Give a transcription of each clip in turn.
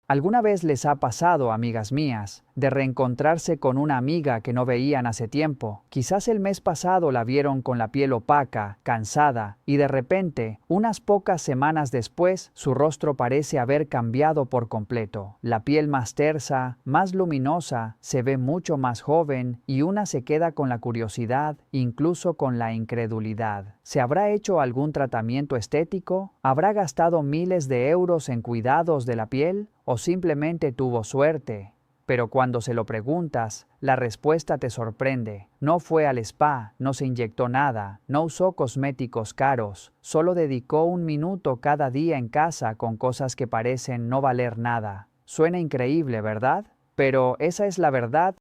¿Alguna vez les ha pasado, amigas mías, de reencontrarse con una amiga que no veían hace tiempo? Quizás el mes pasado la vieron con la piel opaca, cansada, y de repente, unas pocas semanas después, su rostro parece haber cambiado por completo. La piel más tersa, más luminosa, se ve mucho más joven y una se queda con la curiosidad, incluso con la incredulidad. ¿Se habrá hecho algún tratamiento estético? ¿Habrá gastado miles de euros en cuidados de la piel? ¿O simplemente tuvo suerte? Pero cuando se lo preguntas, la respuesta te sorprende. No fue al spa, no se inyectó nada, no usó cosméticos caros, solo dedicó un minuto cada día en casa con cosas que parecen no valer nada. Suena increíble, ¿verdad? Pero esa es la verdad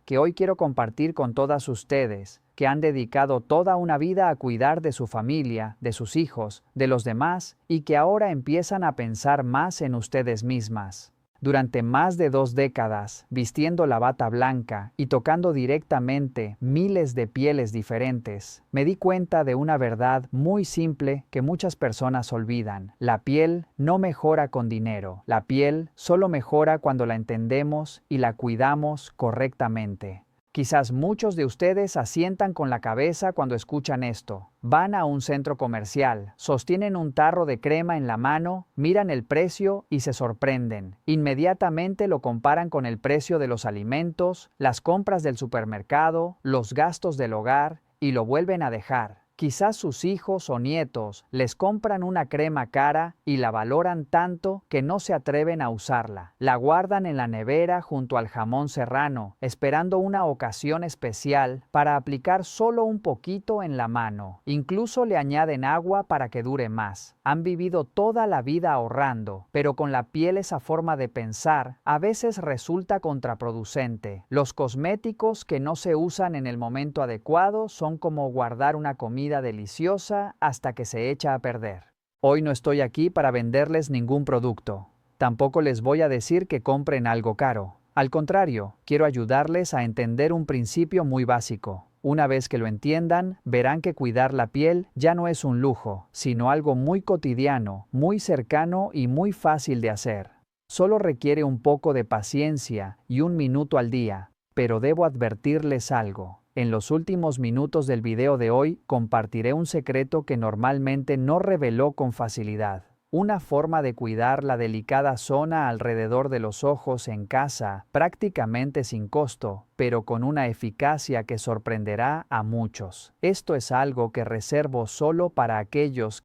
que hoy quiero compartir con todas ustedes, que han dedicado toda una vida a cuidar de su familia, de sus hijos, de los demás, y que ahora empiezan a pensar más en ustedes mismas. Durante más de 2 décadas, vistiendo la bata blanca y tocando directamente miles de pieles diferentes, me di cuenta de una verdad muy simple que muchas personas olvidan. La piel no mejora con dinero. La piel solo mejora cuando la entendemos y la cuidamos correctamente. Quizás muchos de ustedes asientan con la cabeza cuando escuchan esto. Van a un centro comercial, sostienen un tarro de crema en la mano, miran el precio y se sorprenden. Inmediatamente lo comparan con el precio de los alimentos, las compras del supermercado, los gastos del hogar y lo vuelven a dejar. Quizás sus hijos o nietos les compran una crema cara y la valoran tanto que no se atreven a usarla. La guardan en la nevera junto al jamón serrano, esperando una ocasión especial para aplicar solo un poquito en la mano. Incluso le añaden agua para que dure más. Han vivido toda la vida ahorrando, pero con la piel esa forma de pensar a veces resulta contraproducente. Los cosméticos que no se usan en el momento adecuado son como guardar una comida deliciosa hasta que se echa a perder. Hoy no estoy aquí para venderles ningún producto. Tampoco les voy a decir que compren algo caro. Al contrario, quiero ayudarles a entender un principio muy básico. Una vez que lo entiendan, verán que cuidar la piel ya no es un lujo, sino algo muy cotidiano, muy cercano y muy fácil de hacer. Solo requiere un poco de paciencia y un minuto al día, pero debo advertirles algo. En los últimos minutos del video de hoy compartiré un secreto que normalmente no reveló con facilidad. Una forma de cuidar la delicada zona alrededor de los ojos en casa, prácticamente sin costo, pero con una eficacia que sorprenderá a muchos. Esto es algo que reservo solo para aquellos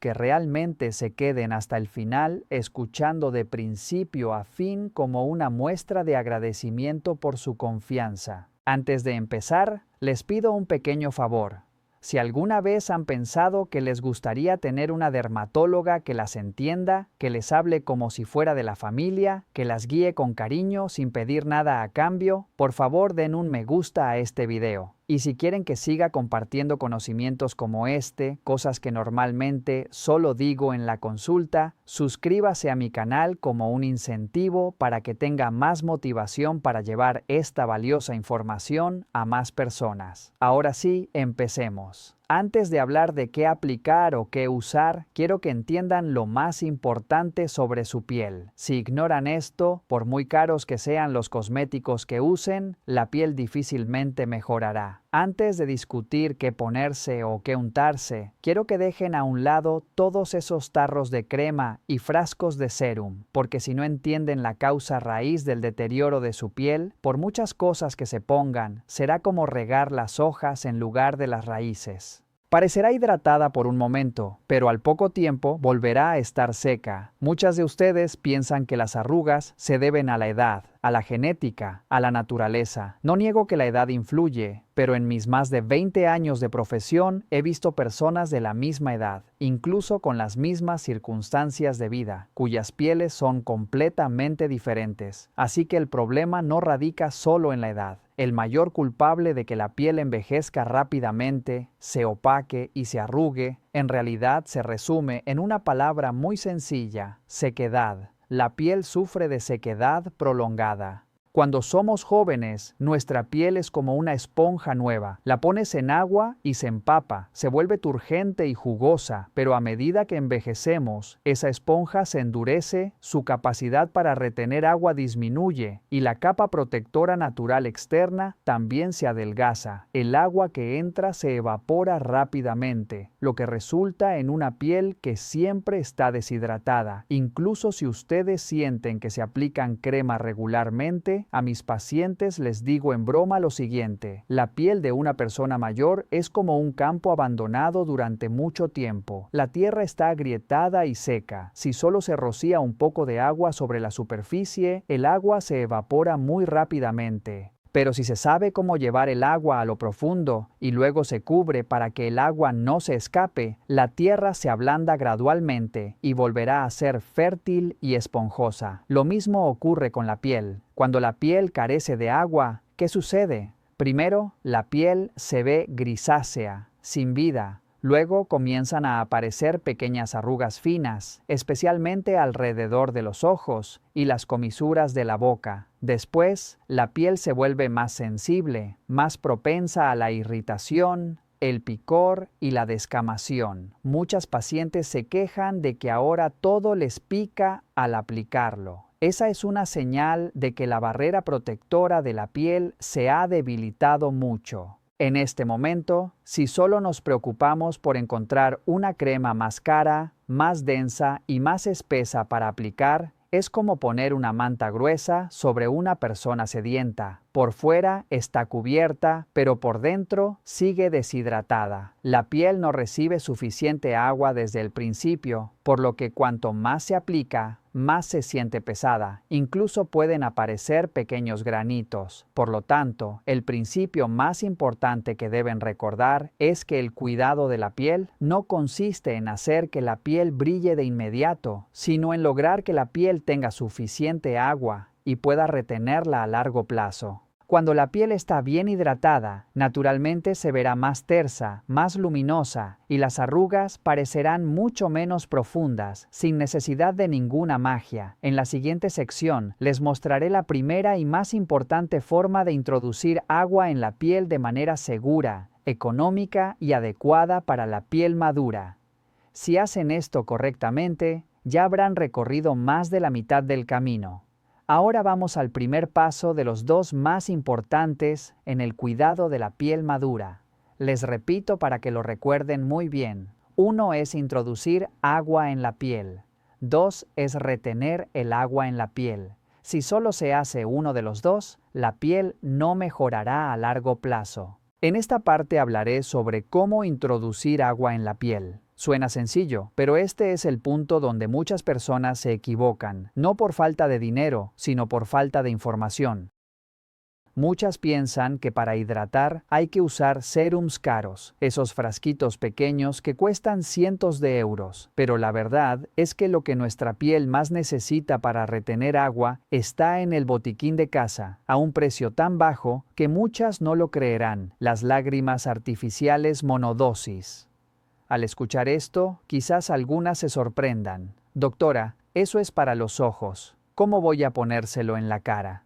que realmente se queden hasta el final escuchando de principio a fin como una muestra de agradecimiento por su confianza. Antes de empezar, les pido un pequeño favor. Si alguna vez han pensado que les gustaría tener una dermatóloga que las entienda, que les hable como si fuera de la familia, que las guíe con cariño sin pedir nada a cambio, por favor den un me gusta a este video. Y si quieren que siga compartiendo conocimientos como este, cosas que normalmente solo digo en la consulta, suscríbase a mi canal como un incentivo para que tenga más motivación para llevar esta valiosa información a más personas. Ahora sí, empecemos. Antes de hablar de qué aplicar o qué usar, quiero que entiendan lo más importante sobre su piel. Si ignoran esto, por muy caros que sean los cosméticos que usen, la piel difícilmente mejorará. Antes de discutir qué ponerse o qué untarse, quiero que dejen a un lado todos esos tarros de crema y frascos de sérum, porque si no entienden la causa raíz del deterioro de su piel, por muchas cosas que se pongan, será como regar las hojas en lugar de las raíces. Parecerá hidratada por un momento, pero al poco tiempo volverá a estar seca. Muchas de ustedes piensan que las arrugas se deben a la edad, a la genética, a la naturaleza. No niego que la edad influye, pero en mis más de 20 años de profesión he visto personas de la misma edad, incluso con las mismas circunstancias de vida, cuyas pieles son completamente diferentes. Así que el problema no radica solo en la edad. El mayor culpable de que la piel envejezca rápidamente, se opaque y se arrugue, en realidad se resume en una palabra muy sencilla: sequedad. La piel sufre de sequedad prolongada. Cuando somos jóvenes, nuestra piel es como una esponja nueva. La pones en agua y se empapa, se vuelve turgente y jugosa, pero a medida que envejecemos, esa esponja se endurece, su capacidad para retener agua disminuye y la capa protectora natural externa también se adelgaza. El agua que entra se evapora rápidamente, lo que resulta en una piel que siempre está deshidratada. Incluso si ustedes sienten que se aplican crema regularmente, a mis pacientes les digo en broma lo siguiente: la piel de una persona mayor es como un campo abandonado durante mucho tiempo. La tierra está agrietada y seca. Si solo se rocía un poco de agua sobre la superficie, el agua se evapora muy rápidamente. Pero si se sabe cómo llevar el agua a lo profundo y luego se cubre para que el agua no se escape, la tierra se ablanda gradualmente y volverá a ser fértil y esponjosa. Lo mismo ocurre con la piel. Cuando la piel carece de agua, ¿qué sucede? Primero, la piel se ve grisácea, sin vida. Luego comienzan a aparecer pequeñas arrugas finas, especialmente alrededor de los ojos y las comisuras de la boca. Después, la piel se vuelve más sensible, más propensa a la irritación, el picor y la descamación. Muchas pacientes se quejan de que ahora todo les pica al aplicarlo. Esa es una señal de que la barrera protectora de la piel se ha debilitado mucho. En este momento, si solo nos preocupamos por encontrar una crema más cara, más densa y más espesa para aplicar, es como poner una manta gruesa sobre una persona sedienta. Por fuera está cubierta, pero por dentro sigue deshidratada. La piel no recibe suficiente agua desde el principio, por lo que cuanto más se aplica, más se siente pesada. Incluso pueden aparecer pequeños granitos. Por lo tanto, el principio más importante que deben recordar es que el cuidado de la piel no consiste en hacer que la piel brille de inmediato, sino en lograr que la piel tenga suficiente agua y pueda retenerla a largo plazo. Cuando la piel está bien hidratada, naturalmente se verá más tersa, más luminosa, y las arrugas parecerán mucho menos profundas, sin necesidad de ninguna magia. En la siguiente sección les mostraré la primera y más importante forma de introducir agua en la piel de manera segura, económica y adecuada para la piel madura. Si hacen esto correctamente, ya habrán recorrido más de la mitad del camino. Ahora vamos al primer paso de los dos más importantes en el cuidado de la piel madura. Les repito para que lo recuerden muy bien. 1 es introducir agua en la piel. 2 es retener el agua en la piel. Si solo se hace uno de los dos, la piel no mejorará a largo plazo. En esta parte hablaré sobre cómo introducir agua en la piel. Suena sencillo, pero este es el punto donde muchas personas se equivocan, no por falta de dinero, sino por falta de información. Muchas piensan que para hidratar hay que usar serums caros, esos frasquitos pequeños que cuestan cientos de euros. Pero la verdad es que lo que nuestra piel más necesita para retener agua está en el botiquín de casa, a un precio tan bajo que muchas no lo creerán: las lágrimas artificiales monodosis. Al escuchar esto, quizás algunas se sorprendan. Doctora, eso es para los ojos. ¿Cómo voy a ponérselo en la cara?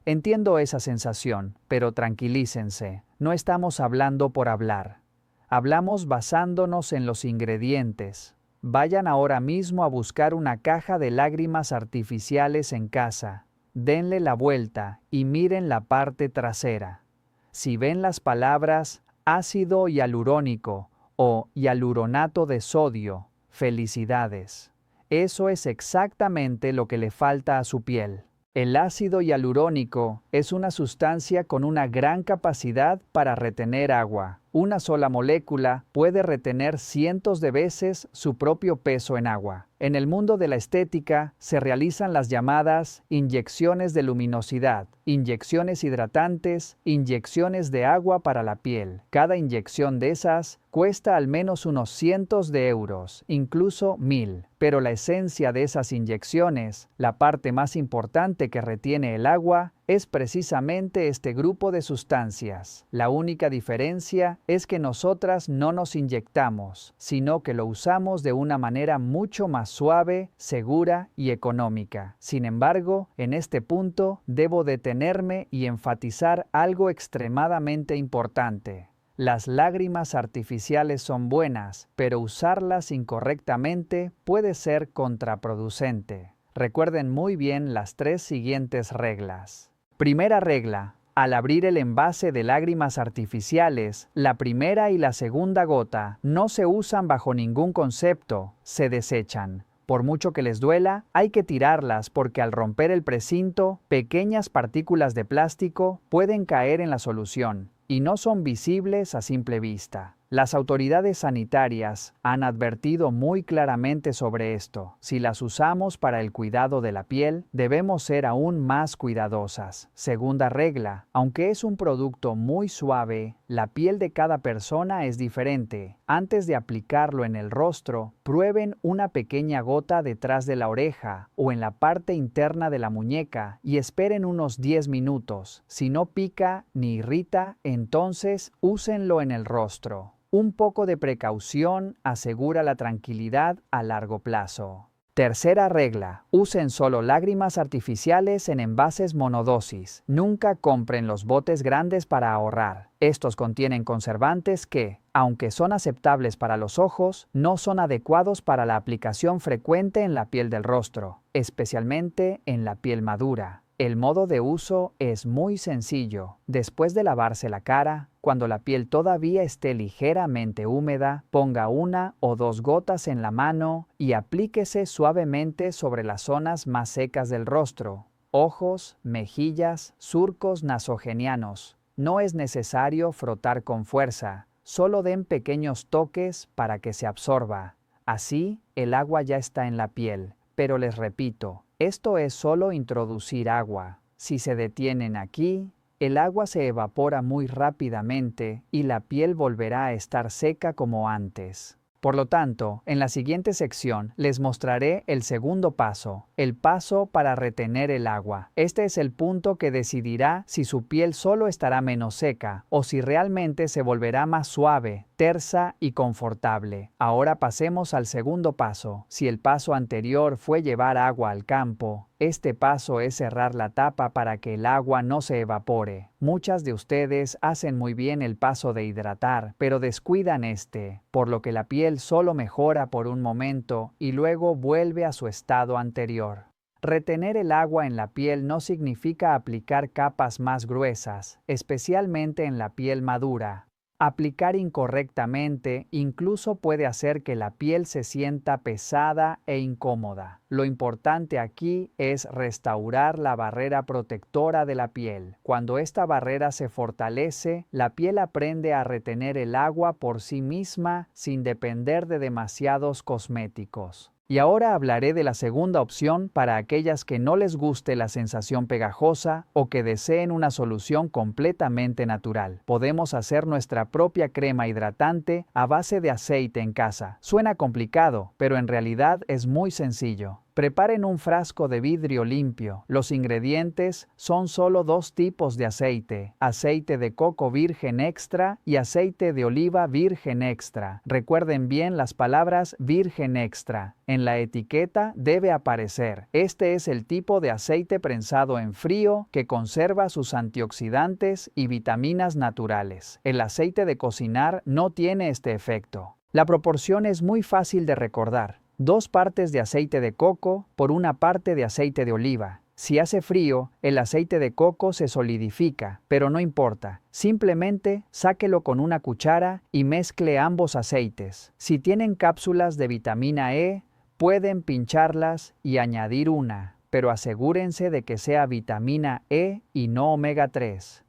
Entiendo esa sensación, pero tranquilícense, no estamos hablando por hablar. Hablamos basándonos en los ingredientes. Vayan ahora mismo a buscar una caja de lágrimas artificiales en casa. Denle la vuelta y miren la parte trasera. Si ven las palabras ácido hialurónico o hialuronato de sodio, felicidades. Eso es exactamente lo que le falta a su piel. El ácido hialurónico es una sustancia con una gran capacidad para retener agua. Una sola molécula puede retener cientos de veces su propio peso en agua. En el mundo de la estética se realizan las llamadas inyecciones de luminosidad, inyecciones hidratantes, inyecciones de agua para la piel. Cada inyección de esas cuesta al menos unos cientos de euros, incluso 1000. Pero la esencia de esas inyecciones, la parte más importante que retiene el agua, es precisamente este grupo de sustancias. La única diferencia es que nosotras no nos inyectamos, sino que lo usamos de una manera mucho más suave, segura y económica. Sin embargo, en este punto debo detenerme y enfatizar algo extremadamente importante. Las lágrimas artificiales son buenas, pero usarlas incorrectamente puede ser contraproducente. Recuerden muy bien las 3 siguientes reglas. Primera regla: al abrir el envase de lágrimas artificiales, la primera y la segunda gota no se usan bajo ningún concepto, se desechan. Por mucho que les duela, hay que tirarlas porque al romper el precinto, pequeñas partículas de plástico pueden caer en la solución y no son visibles a simple vista. Las autoridades sanitarias han advertido muy claramente sobre esto. Si las usamos para el cuidado de la piel, debemos ser aún más cuidadosas. Segunda regla: aunque es un producto muy suave, la piel de cada persona es diferente. Antes de aplicarlo en el rostro, prueben una pequeña gota detrás de la oreja o en la parte interna de la muñeca y esperen unos 10 minutos. Si no pica ni irrita, entonces úsenlo en el rostro. Un poco de precaución asegura la tranquilidad a largo plazo. Tercera regla: usen solo lágrimas artificiales en envases monodosis. Nunca compren los botes grandes para ahorrar. Estos contienen conservantes que, aunque son aceptables para los ojos, no son adecuados para la aplicación frecuente en la piel del rostro, especialmente en la piel madura. El modo de uso es muy sencillo. Después de lavarse la cara, cuando la piel todavía esté ligeramente húmeda, ponga 1 o 2 gotas en la mano y aplíquese suavemente sobre las zonas más secas del rostro: ojos, mejillas, surcos nasogenianos. No es necesario frotar con fuerza, solo den pequeños toques para que se absorba. Así, el agua ya está en la piel, pero les repito, esto es solo introducir agua. Si se detienen aquí, el agua se evapora muy rápidamente y la piel volverá a estar seca como antes. Por lo tanto, en la siguiente sección les mostraré el segundo paso, el paso para retener el agua. Este es el punto que decidirá si su piel solo estará menos seca o si realmente se volverá más suave, tersa y confortable. Ahora pasemos al segundo paso. Si el paso anterior fue llevar agua al campo, este paso es cerrar la tapa para que el agua no se evapore. Muchas de ustedes hacen muy bien el paso de hidratar, pero descuidan este, por lo que la piel solo mejora por un momento y luego vuelve a su estado anterior. Retener el agua en la piel no significa aplicar capas más gruesas, especialmente en la piel madura. Aplicar incorrectamente incluso puede hacer que la piel se sienta pesada e incómoda. Lo importante aquí es restaurar la barrera protectora de la piel. Cuando esta barrera se fortalece, la piel aprende a retener el agua por sí misma sin depender de demasiados cosméticos. Y ahora hablaré de la segunda opción para aquellas que no les guste la sensación pegajosa o que deseen una solución completamente natural. Podemos hacer nuestra propia crema hidratante a base de aceite en casa. Suena complicado, pero en realidad es muy sencillo. Preparen un frasco de vidrio limpio. Los ingredientes son solo 2 tipos de aceite: aceite de coco virgen extra y aceite de oliva virgen extra. Recuerden bien las palabras virgen extra. En la etiqueta debe aparecer. Este es el tipo de aceite prensado en frío que conserva sus antioxidantes y vitaminas naturales. El aceite de cocinar no tiene este efecto. La proporción es muy fácil de recordar: 2 partes de aceite de coco por 1 parte de aceite de oliva. Si hace frío, el aceite de coco se solidifica, pero no importa. Simplemente sáquelo con una cuchara y mezcle ambos aceites. Si tienen cápsulas de vitamina E, pueden pincharlas y añadir una, pero asegúrense de que sea vitamina E y no omega 3.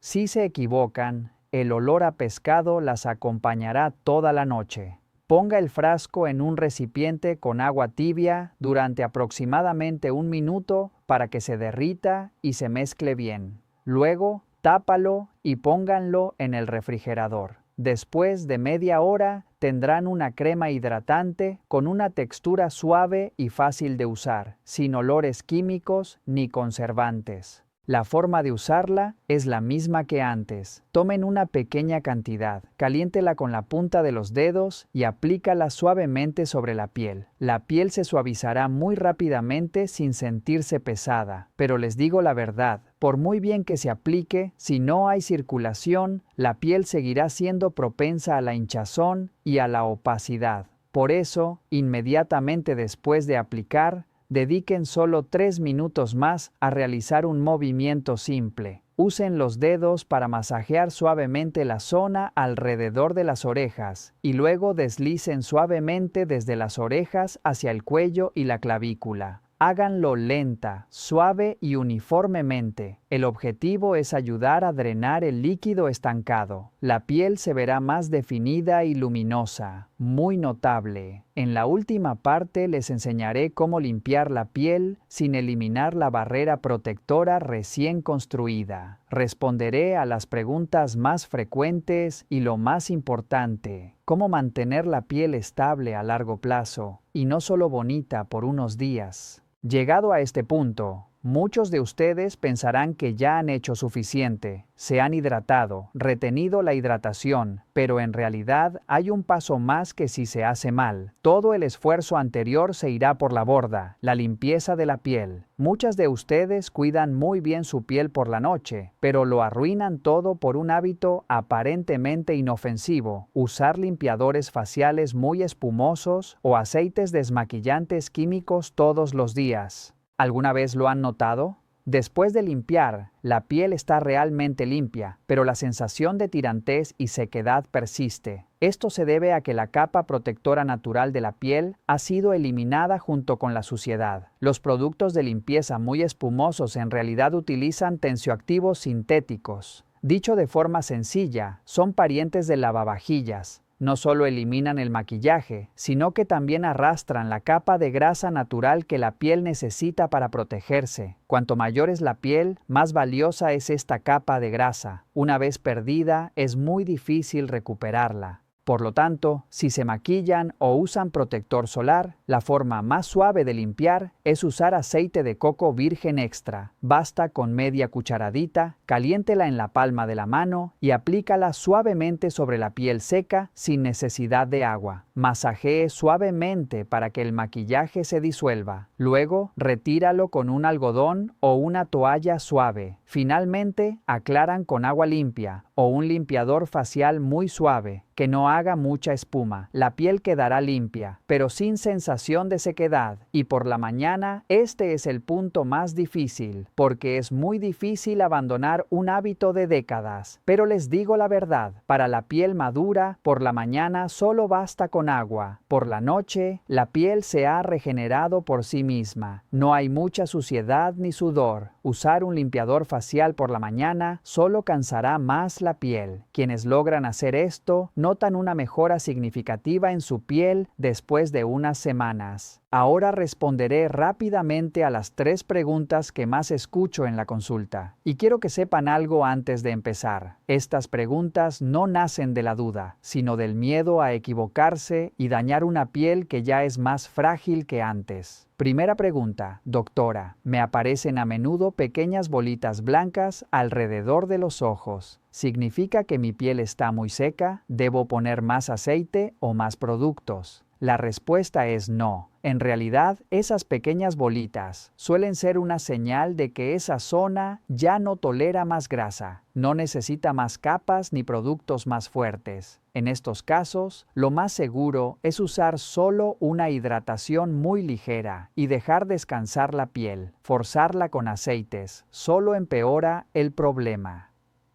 Si se equivocan, el olor a pescado las acompañará toda la noche. Ponga el frasco en un recipiente con agua tibia durante aproximadamente 1 minuto para que se derrita y se mezcle bien. Luego, tápalo y pónganlo en el refrigerador. Después de media hora, tendrán una crema hidratante con una textura suave y fácil de usar, sin olores químicos ni conservantes. La forma de usarla es la misma que antes. Tomen una pequeña cantidad, caliéntela con la punta de los dedos y aplícala suavemente sobre la piel. La piel se suavizará muy rápidamente sin sentirse pesada, pero les digo la verdad, por muy bien que se aplique, si no hay circulación, la piel seguirá siendo propensa a la hinchazón y a la opacidad. Por eso, inmediatamente después de aplicar, dediquen solo 3 minutos más a realizar un movimiento simple. Usen los dedos para masajear suavemente la zona alrededor de las orejas y luego deslicen suavemente desde las orejas hacia el cuello y la clavícula. Háganlo lenta, suave y uniformemente. El objetivo es ayudar a drenar el líquido estancado. La piel se verá más definida y luminosa, muy notable. En la última parte les enseñaré cómo limpiar la piel sin eliminar la barrera protectora recién construida. Responderé a las preguntas más frecuentes y lo más importante, cómo mantener la piel estable a largo plazo y no solo bonita por unos días. Llegado a este punto, muchos de ustedes pensarán que ya han hecho suficiente, se han hidratado, retenido la hidratación, pero en realidad hay un paso más que si se hace mal. Todo el esfuerzo anterior se irá por la borda, la limpieza de la piel. Muchas de ustedes cuidan muy bien su piel por la noche, pero lo arruinan todo por un hábito aparentemente inofensivo, usar limpiadores faciales muy espumosos o aceites desmaquillantes químicos todos los días. ¿Alguna vez lo han notado? Después de limpiar, la piel está realmente limpia, pero la sensación de tirantez y sequedad persiste. Esto se debe a que la capa protectora natural de la piel ha sido eliminada junto con la suciedad. Los productos de limpieza muy espumosos en realidad utilizan tensioactivos sintéticos. Dicho de forma sencilla, son parientes del lavavajillas. No solo eliminan el maquillaje, sino que también arrastran la capa de grasa natural que la piel necesita para protegerse. Cuanto mayor es la piel, más valiosa es esta capa de grasa. Una vez perdida, es muy difícil recuperarla. Por lo tanto, si se maquillan o usan protector solar, la forma más suave de limpiar es usar aceite de coco virgen extra. Basta con media cucharadita, caliéntela en la palma de la mano y aplícala suavemente sobre la piel seca sin necesidad de agua. Masajee suavemente para que el maquillaje se disuelva. Luego, retíralo con un algodón o una toalla suave. Finalmente, aclaran con agua limpia o un limpiador facial muy suave, que no haga mucha espuma. La piel quedará limpia, pero sin sensación de sequedad. Y por la mañana, este es el punto más difícil, porque es muy difícil abandonar un hábito de décadas. Pero les digo la verdad, para la piel madura, por la mañana solo basta con agua. Por la noche, la piel se ha regenerado por sí misma. No hay mucha suciedad ni sudor. Usar un limpiador facial por la mañana solo cansará más la piel. Quienes logran hacer esto notan una mejora significativa en su piel después de unas semanas. Ahora responderé rápidamente a las 3 preguntas que más escucho en la consulta. Y quiero que sepan algo antes de empezar. Estas preguntas no nacen de la duda, sino del miedo a equivocarse y dañar una piel que ya es más frágil que antes. Primera pregunta, doctora, me aparecen a menudo pequeñas bolitas blancas alrededor de los ojos. ¿Significa que mi piel está muy seca? ¿Debo poner más aceite o más productos? La respuesta es no. En realidad, esas pequeñas bolitas suelen ser una señal de que esa zona ya no tolera más grasa, no necesita más capas ni productos más fuertes. En estos casos, lo más seguro es usar solo una hidratación muy ligera y dejar descansar la piel. Forzarla con aceites solo empeora el problema.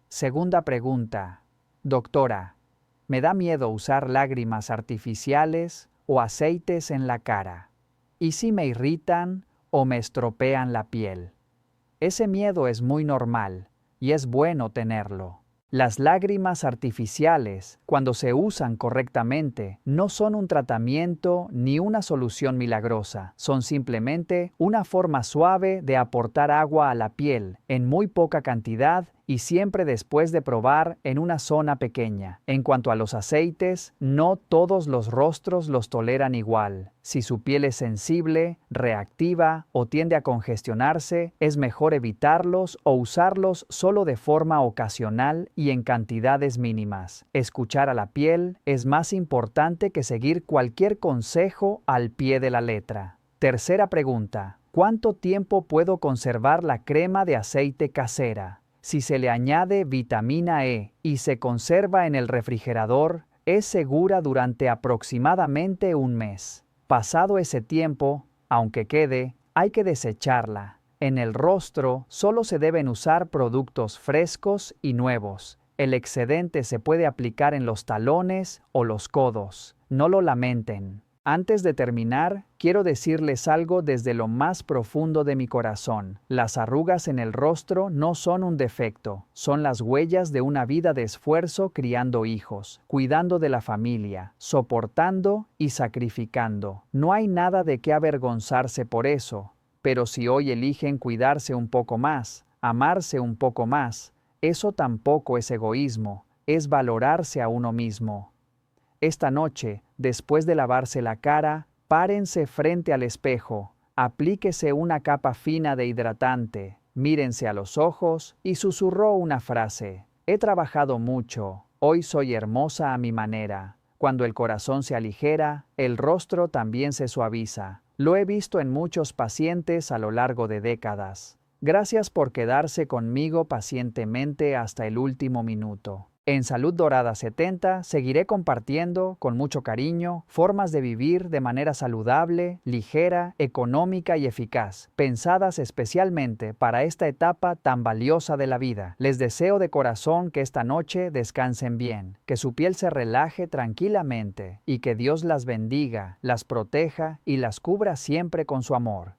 Segunda pregunta. Doctora, me da miedo usar lágrimas artificiales o aceites en la cara. ¿Y si me irritan o me estropean la piel? Ese miedo es muy normal y es bueno tenerlo. Las lágrimas artificiales, cuando se usan correctamente, no son un tratamiento ni una solución milagrosa. Son simplemente una forma suave de aportar agua a la piel en muy poca cantidad y siempre después de probar en una zona pequeña. En cuanto a los aceites, no todos los rostros los toleran igual. Si su piel es sensible, reactiva o tiende a congestionarse, es mejor evitarlos o usarlos solo de forma ocasional y en cantidades mínimas. Escuchar a la piel es más importante que seguir cualquier consejo al pie de la letra. Tercera pregunta: ¿cuánto tiempo puedo conservar la crema de aceite casera? Si se le añade vitamina E y se conserva en el refrigerador, es segura durante aproximadamente un mes. Pasado ese tiempo, aunque quede, hay que desecharla. En el rostro solo se deben usar productos frescos y nuevos. El excedente se puede aplicar en los talones o los codos. No lo lamenten. Antes de terminar, quiero decirles algo desde lo más profundo de mi corazón. Las arrugas en el rostro no son un defecto, son las huellas de una vida de esfuerzo criando hijos, cuidando de la familia, soportando y sacrificando. No hay nada de qué avergonzarse por eso, pero si hoy eligen cuidarse un poco más, amarse un poco más, eso tampoco es egoísmo, es valorarse a uno mismo. Esta noche, después de lavarse la cara, párense frente al espejo, aplíquese una capa fina de hidratante, mírense a los ojos y susurró una frase: he trabajado mucho, hoy soy hermosa a mi manera. Cuando el corazón se aligera, el rostro también se suaviza. Lo he visto en muchos pacientes a lo largo de décadas. Gracias por quedarse conmigo pacientemente hasta el último minuto. En Salud Dorada 70 seguiré compartiendo, con mucho cariño, formas de vivir de manera saludable, ligera, económica y eficaz, pensadas especialmente para esta etapa tan valiosa de la vida. Les deseo de corazón que esta noche descansen bien, que su piel se relaje tranquilamente y que Dios las bendiga, las proteja y las cubra siempre con su amor.